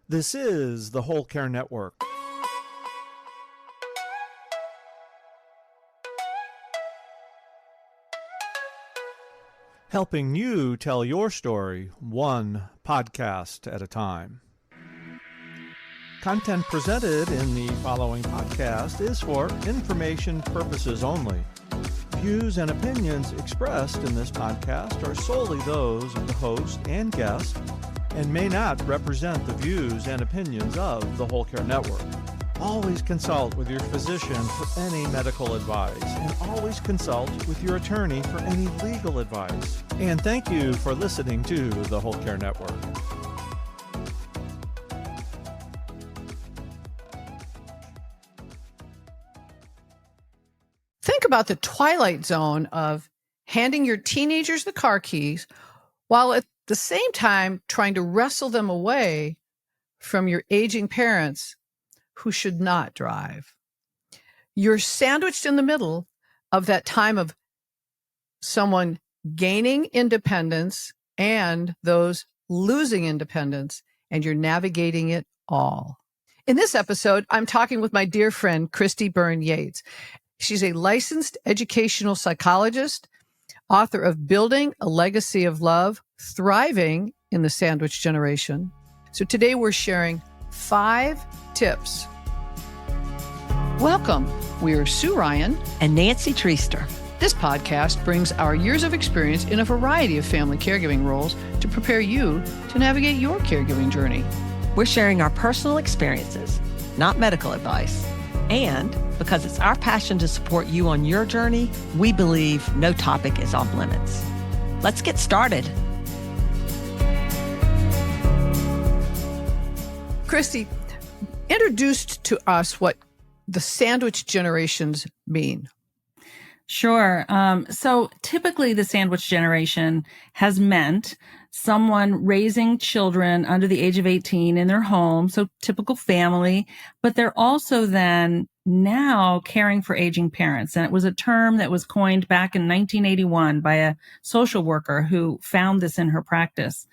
This is the Whole Care Network. Helping you tell your story one podcast at a time. Content presented in the following podcast is for information purposes only. Views and opinions expressed in this podcast are solely those of the host and guest and may not represent the views and opinions of the Whole Care Network. Always consult with your physician for any medical advice, and always consult with your attorney for any legal advice. And thank you for listening to the Whole Care Network. Think about the twilight zone of handing your teenagers the car keys while at the same time trying to wrestle them away from your aging parents who should not drive. You're sandwiched in the middle of that time of someone gaining independence and those losing independence, and you're navigating it all. In this episode, I'm talking with my dear friend, Christy Byrne Yates. She's a licensed educational psychologist, author of Building a Legacy of Love, Thriving in the Sandwich Generation. So today we're sharing 5 tips. Welcome. We're Sue Ryan and Nancy Treaster. This podcast brings our years of experience in a variety of family caregiving roles to prepare you to navigate your caregiving journey. We're sharing our personal experiences, not medical advice. And because it's our passion to support you on your journey, we believe no topic is off limits. Let's get started. Christy, introduced to us what the sandwich generations mean. Sure. So typically the sandwich generation has meant someone raising children under the age of 18 in their home, so typical family, but they're also then now caring for aging parents. And it was a term that was coined back in 1981 by a social worker who found this in her practice.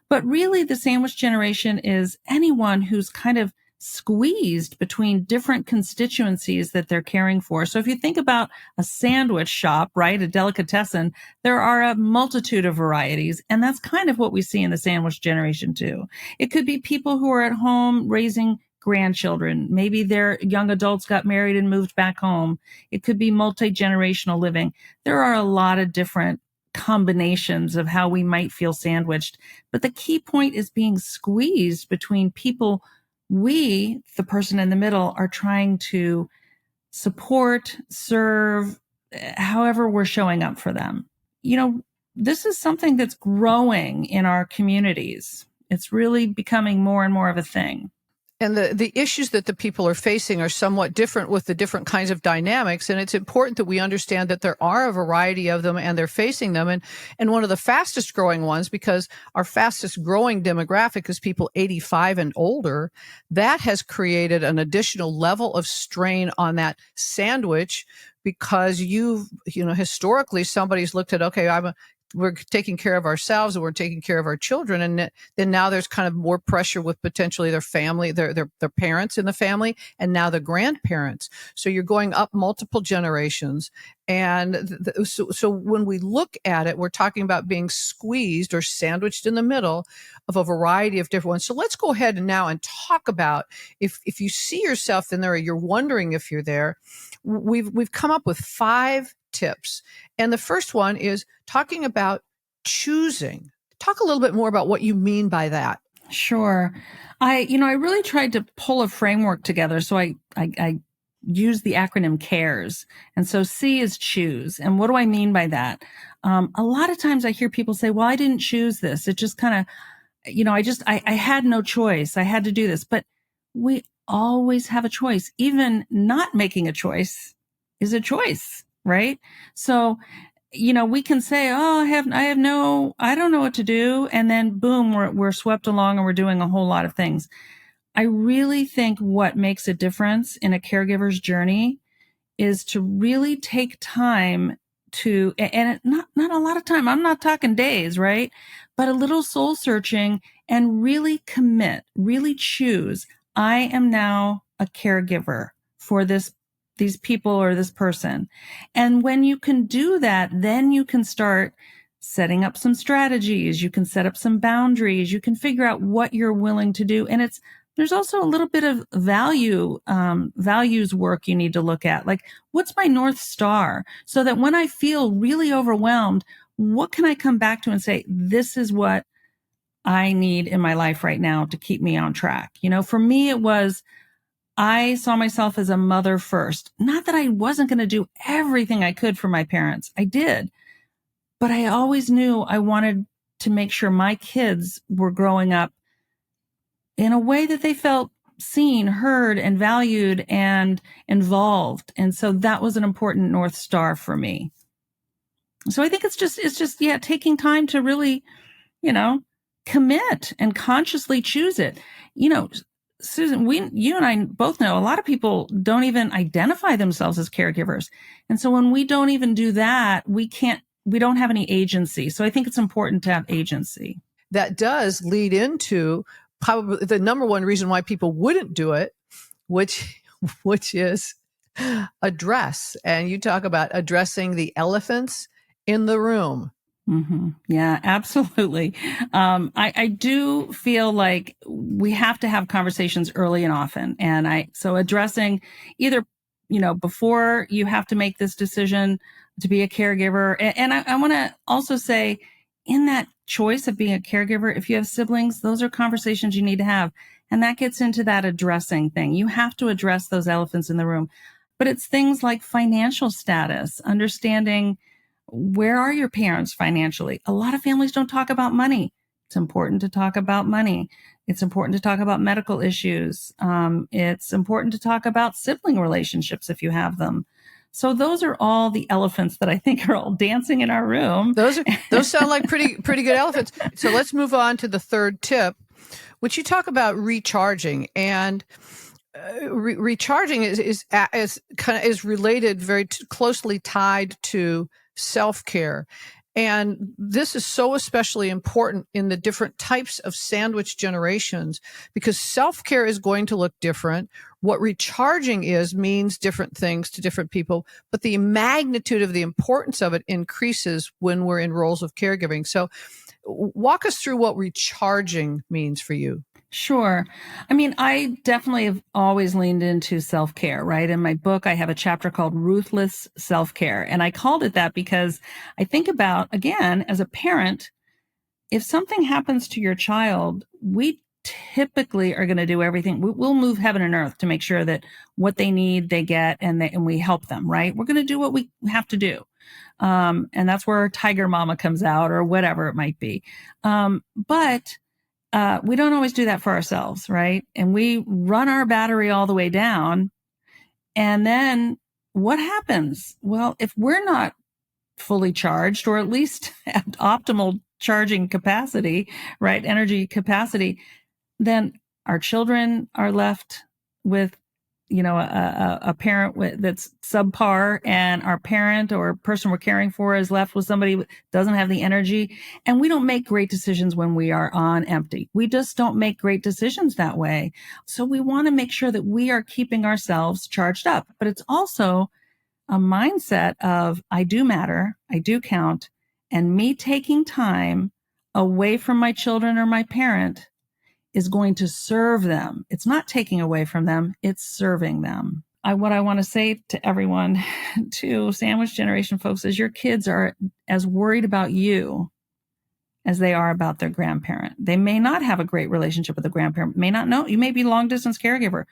But really the sandwich generation is anyone who's kind of squeezed between different constituencies that they're caring for. So if you think about a sandwich shop, right, a delicatessen, there are a multitude of varieties. And that's kind of what we see in the sandwich generation too. It could be people who are at home raising grandchildren. Maybe their young adults got married and moved back home. It could be multi-generational living. There are a lot of different combinations of how we might feel sandwiched. But the key point is being squeezed between people we, the person in the middle, are trying to support, serve, however we're showing up for them. You know, this is something that's growing in our communities. It's really becoming more and more of a thing. And the issues that the people are facing are somewhat different with the different kinds of dynamics. And it's important that we understand that there are a variety of them and they're facing them. And one of the fastest growing ones, because our fastest growing demographic is people 85 and older, that has created an additional level of strain on that sandwich because historically somebody's looked at, okay, we're taking care of ourselves and we're taking care of our children. And then now there's kind of more pressure with potentially their family, their parents in the family, and now the grandparents. So you're going up multiple generations. And so when we look at it, we're talking about being squeezed or sandwiched in the middle of a variety of different ones. So let's go ahead and now and talk about if you see yourself in there or you're wondering if you're there, we've come up with 5 tips. And the first one is talking about choosing. Talk a little bit more about what you mean by that. Sure. I really tried to pull a framework together. So I use the acronym CARES. And so C is choose. And what do I mean by that? A lot of times I hear people say, well, I didn't choose this. It just kind of, I had no choice. I had to do this. But we always have a choice. Even not making a choice is a choice. Right? So, we can say, oh, I don't know what to do. And then boom, we're swept along and we're doing a whole lot of things. I really think what makes a difference in a caregiver's journey is to really take time and not a lot of time. I'm not talking days, right? But a little soul searching and really commit, really choose, I am now a caregiver for these people or this person. And when you can do that, then you can start setting up some strategies. You can set up some boundaries. You can figure out what you're willing to do. And there's also a little bit of values work you need to look at. Like, what's my North Star? So that when I feel really overwhelmed, what can I come back to and say, this is what I need in my life right now to keep me on track? For me, it was, I saw myself as a mother first. Not that I wasn't going to do everything I could for my parents. I did. But I always knew I wanted to make sure my kids were growing up in a way that they felt seen, heard, and valued and involved. And so that was an important North Star for me. So I think it's just, taking time to really, commit and consciously choose it. Susan, you and I both know a lot of people don't even identify themselves as caregivers. And so when we don't even do that, we don't have any agency. So I think it's important to have agency. That does lead into probably the number one reason why people wouldn't do it, which is address. And you talk about addressing the elephants in the room. Mm-hmm. Yeah, absolutely. I do feel like we have to have conversations early and often. And so addressing either, before you have to make this decision to be a caregiver. And I want to also say, in that choice of being a caregiver, if you have siblings, those are conversations you need to have. And that gets into that addressing thing. You have to address those elephants in the room. But it's things like financial status, understanding where are your parents financially. A lot of families don't talk about money. It's important to talk about money. It's important to talk about medical issues. It's important to talk about sibling relationships if you have them. So those are all the elephants that I think are all dancing in our room. Those sound like pretty good elephants. So let's move on to the third tip, which you talk about recharging. And recharging is related, very closely tied to self-care. And this is so especially important in the different types of sandwich generations, because self-care is going to look different. What recharging means different things to different people, but the magnitude of the importance of it increases when we're in roles of caregiving. So walk us through what recharging means for you. Sure. I mean, I definitely have always leaned into self-care, right? In my book, I have a chapter called Ruthless Self-Care. And I called it that because I think about, again, as a parent, if something happens to your child, we typically are going to do everything. We'll move heaven and earth to make sure that what they need, they get, and we help them, right? We're going to do what we have to do. And that's where Tiger Mama comes out or whatever it might be. But we don't always do that for ourselves, right? And we run our battery all the way down. And then what happens? Well, if we're not fully charged, or at least at optimal charging capacity, right? Energy capacity, then our children are left with, a parent that's subpar, and our parent or person we're caring for is left with somebody who doesn't have the energy. And we don't make great decisions when we are on empty. We just don't make great decisions that way. So we want to make sure that we are keeping ourselves charged up. But it's also a mindset of, I do matter, I do count, and me taking time away from my children or my parent is going to serve them. It's not taking away from them, it's serving them. What I want to say to everyone, to sandwich generation folks, is your kids are as worried about you as they are about their grandparent. They may not have a great relationship with the grandparent, may not know, you may be long distance caregiver,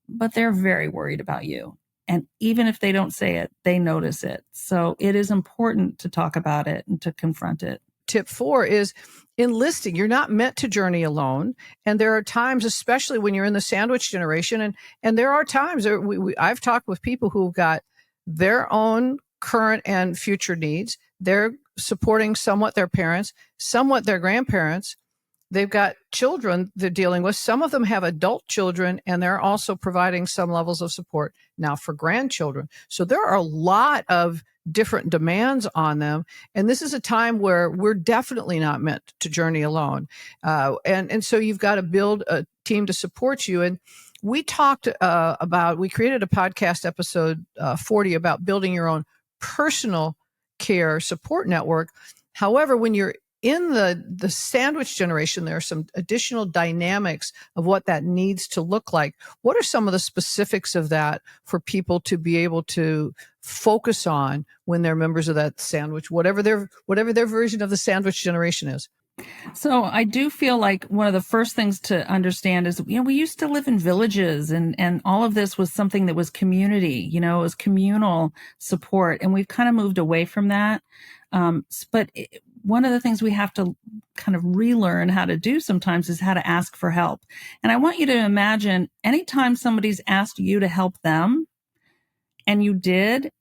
but they're very worried about you. And even if they don't say it, they notice it. So it is important to talk about it and to confront it. Tip 4 is enlisting. You're not meant to journey alone. And there are times, especially when you're in the sandwich generation, and there are times I've talked with people who've got their own current and future needs. They're supporting somewhat their parents, somewhat their grandparents. they've got children they're dealing with. Some of them have adult children, and they're also providing some levels of support now for grandchildren. So there are a lot of different demands on them. And this is a time where we're definitely not meant to journey alone. And so you've got to build a team to support you. And we talked we created a podcast episode 40 about building your own personal care support network. However, when you're in the sandwich generation, there are some additional dynamics of what that needs to look like. What are some of the specifics of that for people to be able to focus on when they're members of that sandwich, whatever their version of the sandwich generation is? So I do feel like one of the first things to understand is, we used to live in villages, and all of this was something that was community, it was communal support. And we've kind of moved away from that. But one of the things we have to kind of relearn how to do sometimes is how to ask for help. And I want you to imagine anytime somebody's asked you to help them and you did,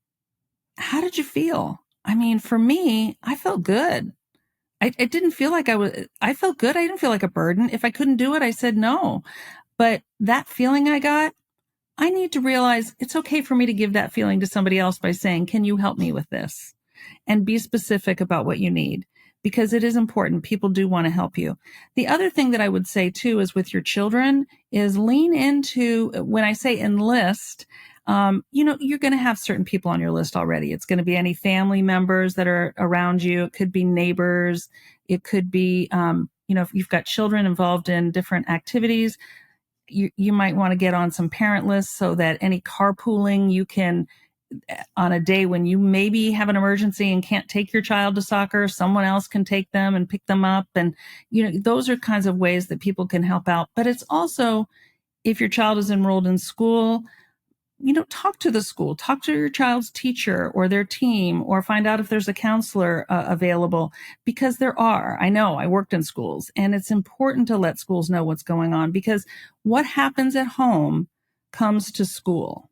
how did you feel? I mean, for me, I felt good. I didn't feel like I felt good. I didn't feel like a burden. If I couldn't do it, I said no. But that feeling I got, I need to realize it's okay for me to give that feeling to somebody else by saying, can you help me with this? And be specific about what you need, because it is important. People do want to help you. The other thing that I would say too is with your children is lean into, when I say enlist, you're going to have certain people on your list already. It's going to be any family members that are around you. It could be neighbors. It could be, if you've got children involved in different activities, you might want to get on some parent lists so that any carpooling you can, on a day when you maybe have an emergency and can't take your child to soccer, someone else can take them and pick them up. And, those are kinds of ways that people can help out. But it's also, if your child is enrolled in school, talk to the school, talk to your child's teacher or their team, or find out if there's a counselor available, because there are. I know, I worked in schools, and it's important to let schools know what's going on, because what happens at home comes to school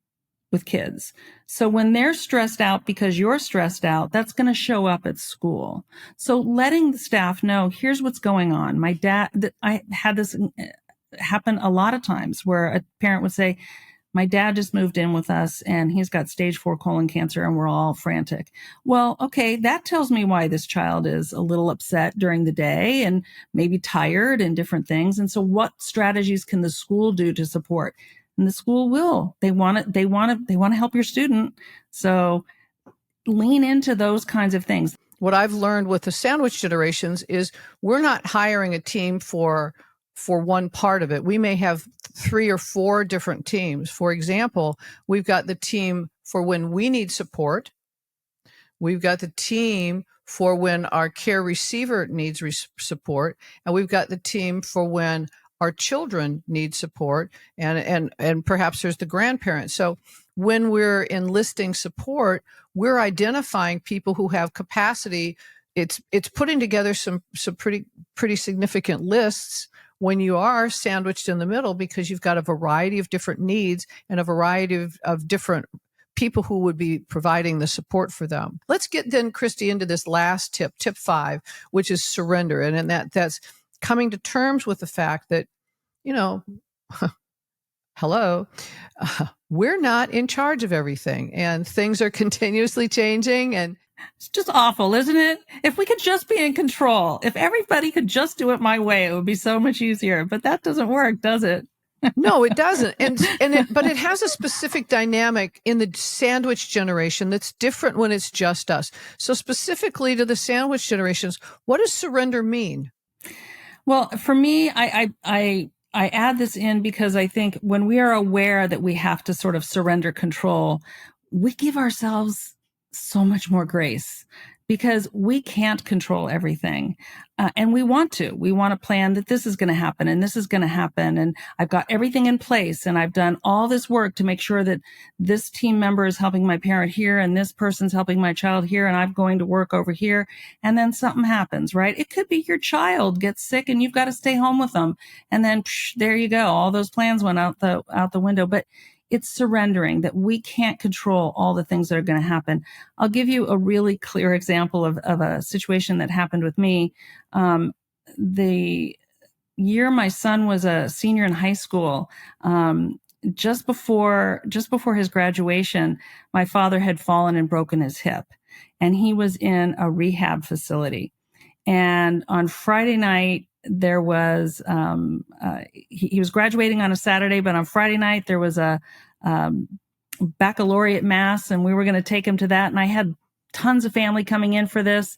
with kids. So when they're stressed out because you're stressed out, that's going to show up at school. So letting the staff know, here's what's going on. I had this happen a lot of times where a parent would say, my dad just moved in with us and he's got stage 4 colon cancer and we're all frantic. Well, okay, that tells me why this child is a little upset during the day and maybe tired and different things. And so what strategies can the school do to support? And the school will. They want to help your student. So lean into those kinds of things. What I've learned with the sandwich generations is we're not hiring a team for one part of it. We may have 3 or 4 different teams. For example, we've got the team for when we need support. We've got the team for when our care receiver needs support. And we've got the team for when our children need support, and perhaps there's the grandparents. So when we're enlisting support, we're identifying people who have capacity. It's putting together some pretty significant lists when you are sandwiched in the middle, because you've got a variety of different needs and a variety of different people who would be providing the support for them. Let's get then, Christy, into this last tip 5, which is surrender. And that's coming to terms with the fact that, hello, we're not in charge of everything, and things are continuously changing. And it's just awful, isn't it? If we could just be in control, if everybody could just do it my way, it would be so much easier. But that doesn't work, does it? No, it doesn't. But it has a specific dynamic in the sandwich generation that's different when it's just us. So specifically to the sandwich generations, what does surrender mean? Well, for me, I add this in because I think when we are aware that we have to sort of surrender control, we give ourselves so much more grace, because we can't control everything. And we want to plan that this is going to happen and this is going to happen. And I've got everything in place and I've done all this work to make sure that this team member is helping my parent here and this person's helping my child here and I'm going to work over here. And then something happens, right? It could be your child gets sick and you've got to stay home with them. And then there you go. All those plans went out the window. But it's surrendering that we can't control all the things that are going to happen. I'll give you a really clear example of a situation that happened with me. year my son was a senior in high school, just before his graduation, my father had fallen and broken his hip, and he was in a rehab facility. And on Friday night, there was he was graduating on a Saturday, but on Friday night there was a baccalaureate mass, and we were going to take him to that. And I had tons of family coming in for this.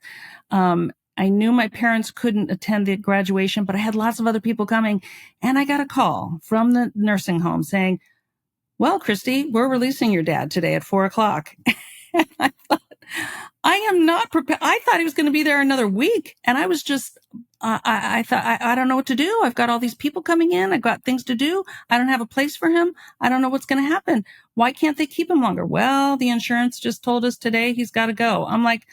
I knew my parents couldn't attend the graduation, but I had lots of other people coming. And I got a call from the nursing home saying, "Well, Christy, we're releasing your dad today at 4:00. And I thought, I am not prepared. I thought he was going to be there another week. And I was just, I thought, I don't know what to do. I've got all these people coming in. I've got things to do. I don't have a place for him. I don't know what's going to happen. Why can't they keep him longer? Well, the insurance just told us today he's got to go. I'm like,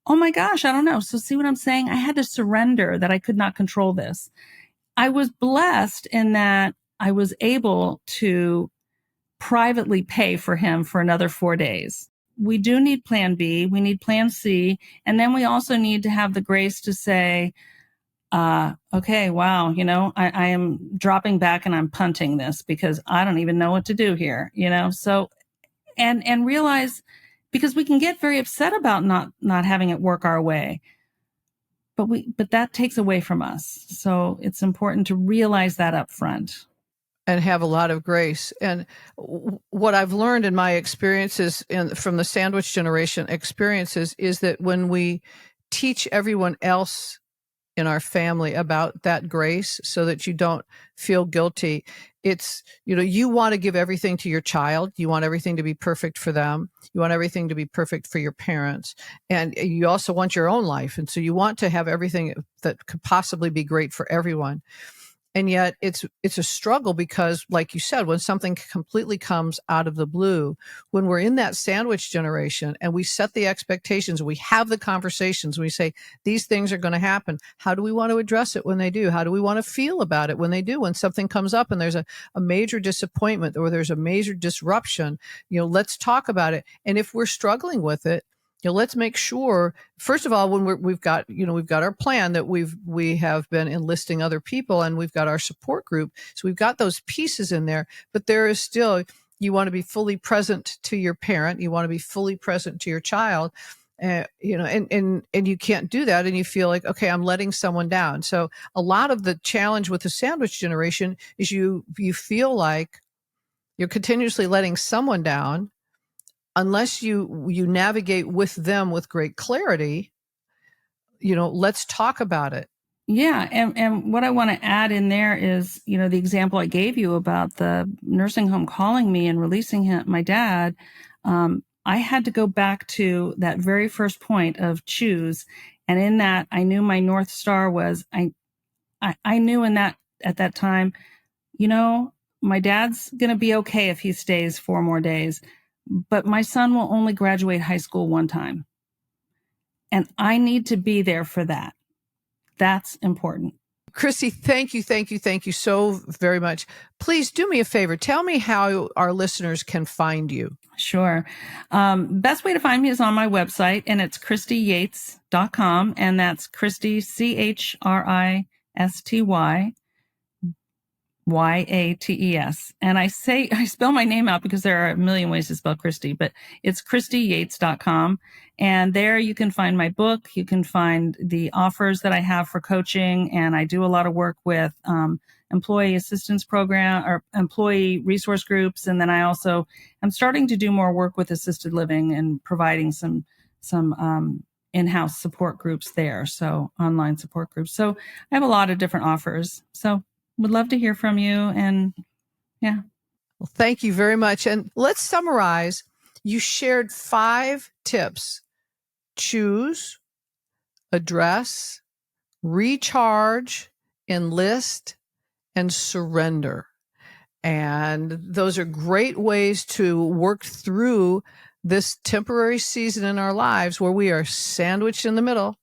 oh my gosh, I don't know. So see what I'm saying? I had to surrender that I could not control this. I was blessed in that I was able to privately pay for him for another 4 days. We do need plan B. We need plan C. And then we also need to have the grace to say, okay, wow, I am dropping back and I'm punting this because I don't even know what to do here, So, and realize, because we can get very upset about not having it work our way, but that takes away from us. So it's important to realize that up front. And have a lot of grace. And what I've learned in my experiences from the sandwich generation experiences is that when we teach everyone else in our family about that grace so that you don't feel guilty, it's, you want to give everything to your child. You want everything to be perfect for them. You want everything to be perfect for your parents. And you also want your own life. And so you want to have everything that could possibly be great for everyone. And yet it's a struggle because, like you said, when something completely comes out of the blue, when we're in that sandwich generation and we set the expectations, we have the conversations, we say, these things are going to happen. How do we want to address it when they do? How do we want to feel about it when they do? When something comes up and there's a major disappointment or there's a major disruption, let's talk about it. And if we're struggling with it, let's make sure, first of all, when we've got our plan that we have been enlisting other people and we've got our support group. So we've got those pieces in there, but there is still, you want to be fully present to your parent. You want to be fully present to your child, and you can't do that. And you feel like, okay, I'm letting someone down. So a lot of the challenge with the sandwich generation is you feel like you're continuously letting someone down. Unless you navigate with them with great clarity, let's talk about it. Yeah. And what I want to add in there is, the example I gave you about the nursing home calling me and releasing my dad. I had to go back to that very first point of choose. And in that, I knew my North Star was, I knew at that time, my dad's going to be okay if he stays 4 more days. But my son will only graduate high school one time. And I need to be there for that. That's important. Christy, thank you so very much. Please do me a favor. Tell me how our listeners can find you. Sure. Best way to find me is on my website, and it's ChristyYates.com. And that's Christy, ChristyYates. And I spell my name out because there are a million ways to spell Christy, but it's ChristyYates.com. And there you can find my book. You can find the offers that I have for coaching. And I do a lot of work with, employee assistance program or employee resource groups. And then I'm starting to do more work with assisted living and providing some in-house support groups there. So online support groups. So I have a lot of different offers. So would love to hear from you. And yeah. Well, thank you very much. And let's summarize. You shared 5 tips: choose, address, recharge, enlist, and surrender. And those are great ways to work through this temporary season in our lives where we are sandwiched in the middle,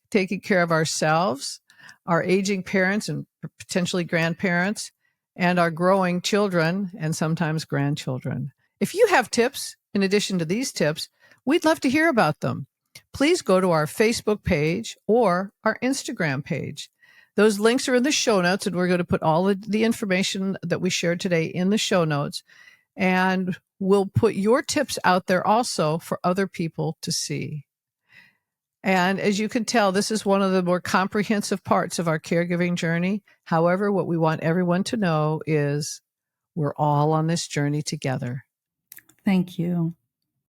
taking care of ourselves, our aging parents and potentially grandparents, and our growing children and sometimes grandchildren. If you have tips in addition to these tips, we'd love to hear about them. Please go to our Facebook page or our Instagram page. Those links are in the show notes, and we're going to put all of the information that we shared today in the show notes. And we'll put your tips out there also for other people to see. And as you can tell, this is one of the more comprehensive parts of our caregiving journey. However, what we want everyone to know is we're all on this journey together. Thank you.